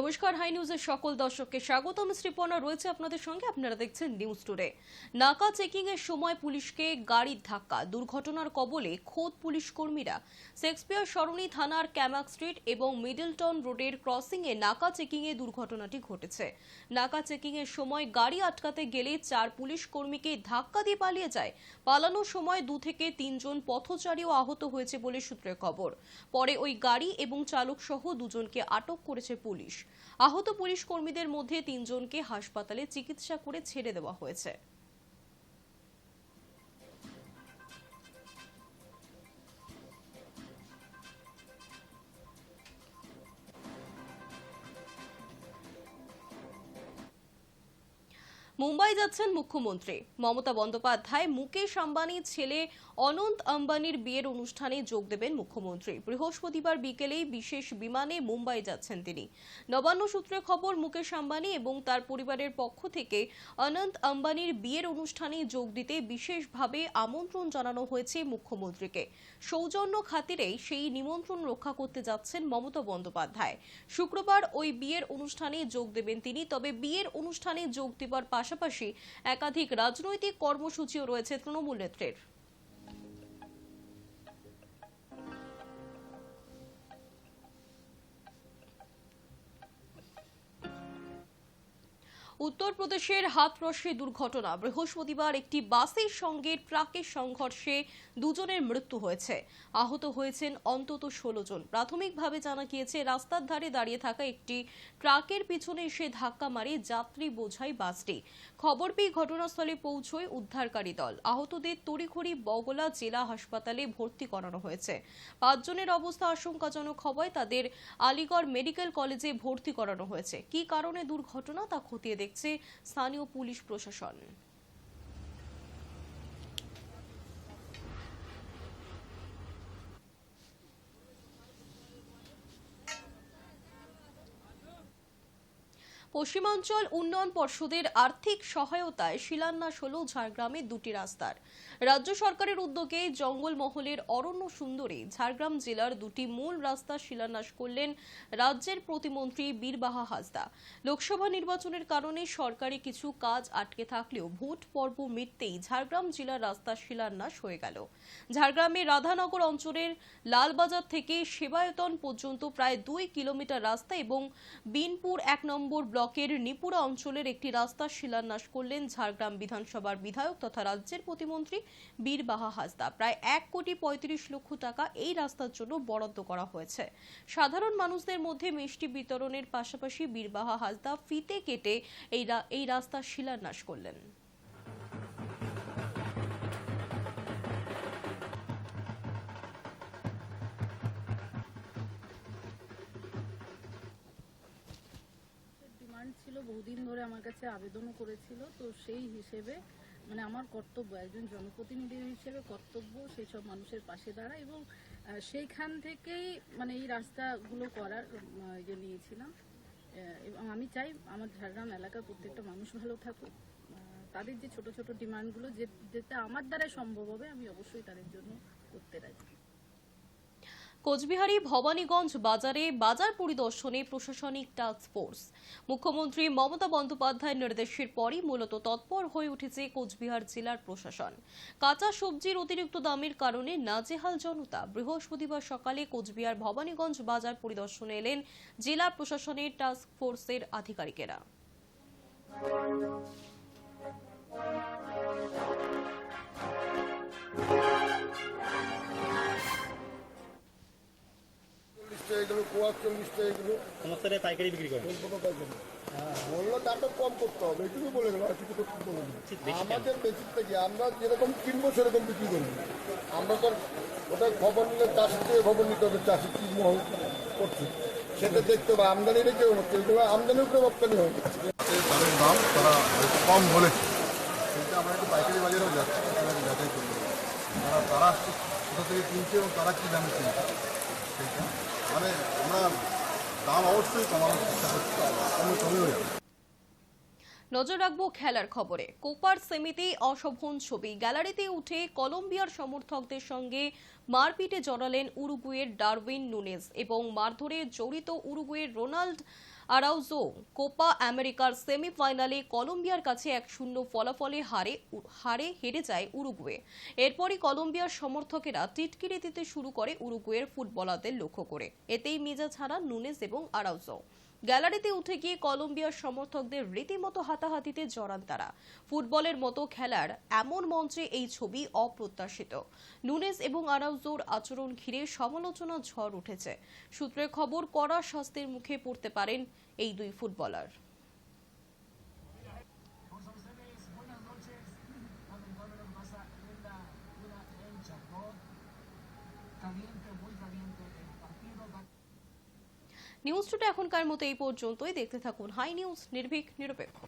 নমস্কার, হাই নিউজের সকল দর্শককে স্বাগত। আমি শ্রীপর্ণা রয়েছে আপনাদের সঙ্গে। আপনারা দেখছেন নিউজ টুডে। নাকা চেকিং এর সময় পুলিশকে গাড়ির ধাক্কা, দুর্ঘটনার কবলে খোদ পুলিশ কর্মীরা। শেক্সপিয়ার সরণি থানার ক্যামাক স্ট্রিট এবং মিডলটন রোডের ক্রসিং এ নাকা চেকিং এ দুর্ঘটনাটি ঘটেছে। নাকা চেকিং এর সময় গাড়ি আটকাতে গেলে 4 পুলিশ কর্মীকে ধাক্কা দিয়ে পালিয়ে যায়। পালানোর সময় 2 থেকে 3 জন পথচারীও আহত হয়েছে বলে সূত্রের খবর। পরে ওই গাড়ি এবং চালক সহ 2 জনকে আটক করেছে পুলিশ। আহত পুলিশ কর্মীদের মধ্যে 3 জনকে হাসপাতালে চিকিৎসা করে ছেড়ে দেওয়া হয়েছে। মুম্বাই যাচ্ছেন মুখ্যমন্ত্রী মমতা বন্দ্যোপাধ্যায়। মুকেশ আম্বানির ছেলে অনন্ত আম্বানির বিয়ের অনুষ্ঠানে যোগ দেবেন মুখ্যমন্ত্রী। বৃহস্পতিবার বিকেলেই বিশেষ বিমানে মুম্বাই যাচ্ছেন তিনি। নবান্ন সূত্রে খবর, মুকেশ আম্বানি এবং তার পরিবারের পক্ষ থেকে অনন্ত আম্বানির বিয়ের অনুষ্ঠানে যোগ দিতে বিশেষভাবে আমন্ত্রণ জানানো হয়েছে মুখ্যমন্ত্রীকে। সৌজন্য খাতিরেই সেই নিমন্ত্রণ রক্ষা করতে যাচ্ছেন মমতা বন্দ্যোপাধ্যায়। শুক্রবার ওই বিয়ের অনুষ্ঠানে যোগ দেবেন তিনি। তবে বিয়ের অনুষ্ঠানে যোগ দেবার পাশাপাশি একাধিক রাজনৈতিক কর্মসূচিও রয়েছে তৃণমূল নেত্রীর। উত্তরপ্রদেশের হাথরসে দুর্ঘটনা। বৃহস্পতিবার একটি বাসের সঙ্গে ট্রাকের সংঘর্ষে 2 জনের মৃত্যু হয়েছে। আহত হয়েছেন অন্তত 16 জন। প্রাথমিকভাবে জানা গিয়েছে, রাস্তার ধারে দাঁড়িয়ে থাকা একটি ট্রাকের পিছনে এসে ধাক্কা মারে যাত্রী বোঝাই বাসটি। খবর পেয়ে ঘটনাস্থলে পৌঁছয় উদ্ধারকারী দল। আহতদের তড়িঘড়ি বগলা জেলা হাসপাতালে ভর্তি করানো হয়েছে। 5 জনের অবস্থা আশঙ্কাজনক হওয়ায় তাদের আলিগড় মেডিকেল কলেজে ভর্তি করানো হয়েছে। কি কারণে দুর্ঘটনা তা খতিয়ে দেখছে স্থানীয় পুলিশ প্রশাসন। পশ্চিমাঞ্চল উন্নয়ন পর্ষদের আর্থিক সহায়তায় শিলান্যাস হল ঝাড়গ্রামের 2টি রাস্তার। রাজ্য সরকারের উদ্যোগে জঙ্গলমহলের অরণ্য সুন্দরী ঝাড়গ্রাম জেলার 2টি মূল রাস্তা শিলান্যাস করলেন রাজ্যের প্রতিমন্ত্রী বীরবাহা হাসদা। লোকসভা নির্বাচনের কারণে সরকারি কিছু কাজ আটকে থাকলেও ভোট পর্ব মিটতেই ঝাড়গ্রাম জেলার রাস্তা শিলান্যাস হয়ে গেল। ঝাড়গ্রামের রাধানগর অঞ্চলের লালবাজার থেকে সেবায়তন পর্যন্ত প্রায় 2 কিলোমিটার রাস্তা এবং বিনপুর 1 নম্বর ব্লকের নিপুরা অঞ্চলের একটি রাস্তা শিলান্যাস করলেন ঝাড়গ্রাম বিধানসভার বিধায়ক তথা রাজ্যের প্রতিমন্ত্রী বীরবাহা হাসদা। প্রায় 1,35,00,000 টাকা এই রাস্তার জন্য বরাদ্দ করা হয়েছে। সাধারণ মানুষদের মধ্যে মিষ্টি বিতরণের পাশাপাশি বীরবাহা হাসদা ফিতে কেটে এই রাস্তা শিলান্যাস করলেন। ছিল বহুদিন ধরে আমার কাছে আবেদনও করেছিল, তো সেই হিসেবে মানে আমার কর্তব্য, একজন জনপ্রতিনিধি হিসেবে কর্তব্য সেই সব মানুষের পাশে দাঁড়া এবং সেইখান থেকেই মানে এই রাস্তাগুলো করার নিয়েছিলাম। এবং আমি চাই আমার ঝাড়গ্রাম এলাকার প্রত্যেকটা মানুষ ভালো থাকুক। তাদের যে ছোট ছোট ডিমান্ডগুলো যেটা আমার দ্বারা সম্ভব হবে আমি অবশ্যই তাদের জন্য করতে রাজি। কোচবিহারে ভবানীগঞ্জ বাজারে বাজার পরিদর্শনে প্রশাসনিক টাস্ক ফোর্স। মুখ্যমন্ত্রী মমতা বন্দ্যোপাধ্যায়ের নির্দেশের পরই মূলত তৎপর হয়ে উঠেছে কোচবিহার জেলার প্রশাসন। কাঁচা সবজির অতিরিক্ত দামের কারণে নাজেহাল জনতা। বৃহস্পতিবার সকালে কোচবিহার ভবানীগঞ্জ বাজার পরিদর্শনে এলেন জেলা প্রশাসনের টাস্ক ফোর্সের আধিকারিকেরা। পাইকারি বিক্রি করে বললো দামটা কম করতে হবে, এটুকু বলে গেল, আর কিছু করতে বলে আমাদের বেশি থেকে আমরা যেরকম কিনবো সেরকম বিক্রি করবো। আমরা তো ওটা খবর নিলে চাষির থেকে খবর নিতে হবে, চাষি কি মহল করছে সেটা দেখতে হবে। আমদানি রেখে হচ্ছে, আমদানির উপরে রপ্তানি হয়ে যাচ্ছে। তাদের দাম তারা কম বলেছে, কিন্তু আমরা একটু পাইকারি বাজারেও যাচ্ছি, তাদেরকে যাচাই করতে হবে তারা কোথা থেকে কিনছে এবং তারা কী দামে কিনছে। সেইটা মানে আমরা দাম অবশ্যই কমানোর চেষ্টা করছি, কমেও যাবে। নজর রাখবো খেলার খবরে। কোপার সেমিতে অশোভন ছবি। গ্যালারিতে উঠে কলম্বিয়ার সমর্থকদের সঙ্গে মারপিটে জড়ালেন উরুগুয়ের ডারউইন নুনেজ এবং মারধরে জড়িত উরুগুয়ের রোনাল্ড আরাউজো কোপা আমেরিকার সেমিফাইনালে কলম্বিয়ার কাছে 1-0 ফলাফলে হেরে যায় উরুগুয়ে। এরপরই কলম্বিয়ার সমর্থকেরা টিটকিরি দিতে শুরু করে উরুগুয়ের ফুটবলারদের লক্ষ্য করে। এতেই মেজাজ হারান নুনেজ এবং আরাউজো। গ্যালারিতে উঠে গিয়ে কলম্বিয়ার সমর্থকদের রীতিমতো হাতাহাতিতে জড়ান তারা। ফুটবলের মতো খেলার এমন মঞ্চে এই ছবি অপ্রত্যাশিত। নুনেজ এবং আরাউজোর আচরণ ঘিরে সমালোচনা ঝড় উঠেছে। সূত্রের খবর, কড়া শাস্তির মুখে পড়তে পারেন এই দুই ফুটবলার। নিউজ টুডে এখনকার মতো এই পর্যন্তই। দেখতে থাকুন হাই নিউজ, নির্ভীক নিরপেক্ষ।